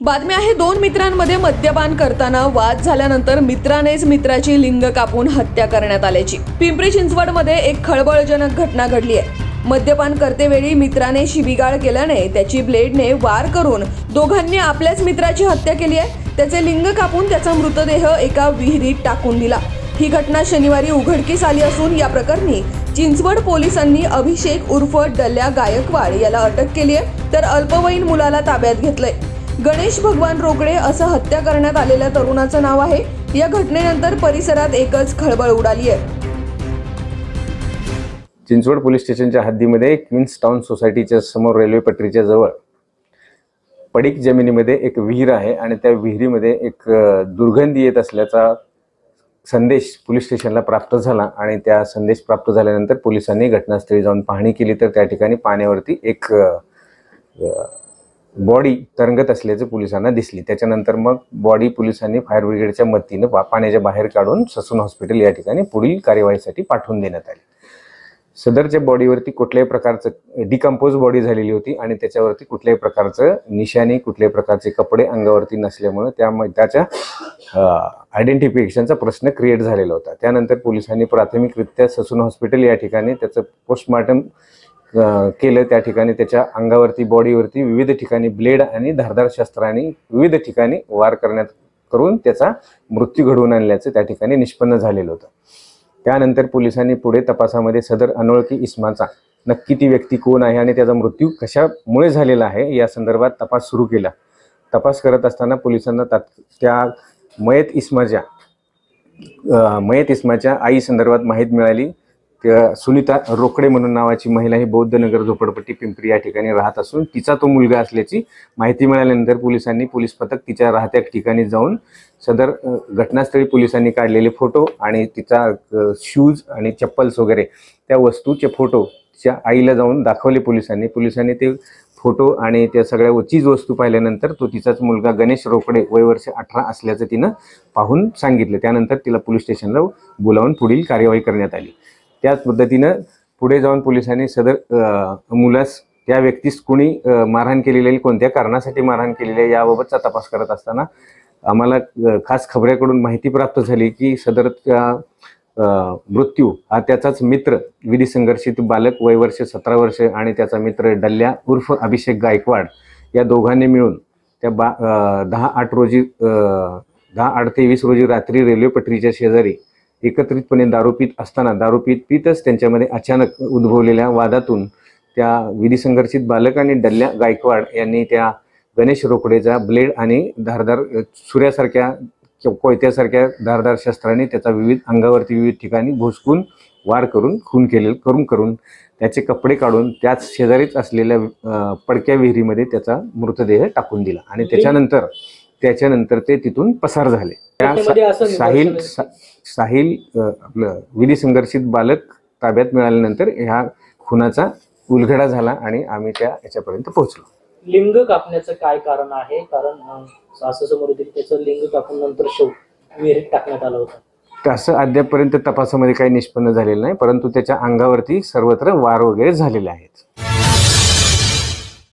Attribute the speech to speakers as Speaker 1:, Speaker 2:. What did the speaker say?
Speaker 1: बातमी आहे, दोन मित्रांमध्ये मद्यपान करताना वाद झाल्यानंतर मित्रानेच मित्राची लिंग कापून हत्या करण्यात आल्याची पिंपरी चिंचवडमध्ये एक खळबळजनक घटना घडली आहे। मद्यपान करतेवेळी मित्राने शिवीगाळ केल्याने त्याची ब्लेडने वार करून दोघांनी आपल्याच मित्राची हत्या केली आहे। त्याचे लिंग कापून त्याचा मृतदेह एका विहिरीत टाकून दिला। ही घटना शनिवारी उघडकीस आली असून या प्रकरणी चिंचवड पोलिसांनी अभिषेक उर्फ डल्या गायकवाड याला अटक केली आहे, तर अल्पवयीन मुलाला ताब्यात घेतलंय। गणेश भगवान रोकडे असं हत्या करण्यात आलेल्या तरुणाचं नाव आहे। या घटनेनंतर परिसरात एकच खळबळ उडाली आहे।
Speaker 2: चिंचवड पोलीस स्टेशनच्या हद्दीमध्ये क्वीन्स टाउन सोसायटीच्या समोर रेल्वे पटरीच्या जवळ पडीक जमिनीमध्ये एक विहीर आहे आणि त्या विहिरीमध्ये एक दुर्गंधी येत असल्याचा संदेश पोलीस स्टेशनला प्राप्त झाला आणि त्या संदेश प्राप्त झाल्यानंतर पोलिसांनी घटनास्थळी जाऊन पाहणी केली, तर त्या ठिकाणी पाण्यावरती एक बॉडी तरंगत असल्याचे पोलिसांना दिसली। त्याच्यानंतर मग बॉडी पोलिसांनी फायर ब्रिगेडच्या मदतीने पाण्याच्या बाहेर काढून ससून हॉस्पिटल या ठिकाणी पुढील कार्यवाहीसाठी पाठवून देण्यात आली। सदरच्या बॉडीवरती कुठल्याही प्रकारचं डिकम्पोज बॉडी झालेली होती आणि त्याच्यावरती कुठल्याही प्रकारचं निशाणी, कुठल्याही प्रकारचे कपडे अंगावरती नसल्यामुळे त्याच्या आयडेंटिफिकेशनचा प्रश्न क्रिएट झालेला होता। त्यानंतर पोलिसांनी प्राथमिकरित्या ससून हॉस्पिटल या ठिकाणी त्याचं पोस्टमॉर्टम केलं। त्या ठिकाणी त्याच्या अंगावरती, बॉडीवरती विविध ठिकाणी ब्लेड आणि धारदार शस्त्रांनी विविध ठिकाणी वार करून त्याचा मृत्यू घडवून आणल्याचं त्या ठिकाणी निष्पन्न झालेलं होतं। त्यानंतर पोलिसांनी पुढे तपासामध्ये सदर अनोळखी इसमाचा नक्की ती व्यक्ती कोण आहे आणि त्याचा मृत्यू कशामुळे झालेला आहे या संदर्भात तपास सुरू केला। तपास करत असताना पोलिसांना त्या मयत इस्माच्या आई संदर्भात माहिती मिळाली। सुनीता रोकडे म्हणून नावाची महिला ही बौद्धनगर झोपडपट्टी पिंपरी या ठिकाणी राहत असून तिचा तो मुलगा असल्याची माहिती मिळाल्यानंतर पोलिसांनी पोलीस पथक तिच्या राहत्या ठिकाणी जाऊन सदर घटनास्थळी पोलिसांनी काढलेले फोटो आणि तिचा शूज आणि चप्पल्स वगैरे त्या वस्तूचे फोटो तिच्या आईला जाऊन दाखवले पोलिसांनी ते फोटो आणि त्या सगळ्या चीज वस्तू पाहिल्यानंतर तो तिचाच मुलगा गणेश रोकडे वय वर्ष 18 असल्याचं तिनं पाहून सांगितलं। त्यानंतर तिला पोलीस स्टेशनला बोलावून पुढील कार्यवाही करण्यात आली। त्याच पद्धतीनं पुढे जाऊन पोलिसांनी सदर मुलास त्या व्यक्तीस कोणी मारहाण केलेली आहे, कोणत्या कारणासाठी मारहाण केलेली आहे याबाबतचा तपास करत असताना आम्हाला खास खबऱ्याकडून माहिती प्राप्त झाली की सदरचा मृत्यू हा त्याचाच मित्र विधी संघर्षित बालक वय वर्ष 17 वर्ष आणि त्याचा मित्र डल्या उर्फ अभिषेक गायकवाड या दोघांनी मिळून त्या 10/8 रोजी रात्री रेल्वे पटरीच्या शेजारी एकत्रितपणे दारू पितच त्यांच्यामध्ये अचानक उद्भवलेल्या वादातून त्या विधी संघर्षित बालक आणि डल्या गायकवाड यांनी त्या गणेश रोकडेचा ब्लेड आणि धारदार सुऱ्यासारख्या कोयत्यासारख्या धारदार शस्त्राने त्याचा अंगावरती विविध ठिकाणी भोसकून वार करून करून त्याचे कपडे काढून त्याच शेजारीच असलेल्या पडक्या विहिरीमध्ये त्याचा मृतदेह टाकून दिला आणि त्याच्यानंतर ते तिथून पसार झाले। साहिल आपलं विधी संघर्षित बालक ताब्यात मिळाल्यानंतर ह्या खुनाचा उलगडा झाला आणि आम्ही याच्यापर्यंत पोहोचलो।
Speaker 3: लिंग कापण्याचं काय कारण आहे? कारण सासू-समोर त्याचं लिंग कापून नंतर विहिरीत टाकण्यात आलं होतं।
Speaker 2: तसं अद्यापपर्यंत तपासामध्ये काही निष्पन्न झालेलं नाही, परंतु त्याच्या अंगावरती सर्वत्र वार वगैरे झालेले आहेत।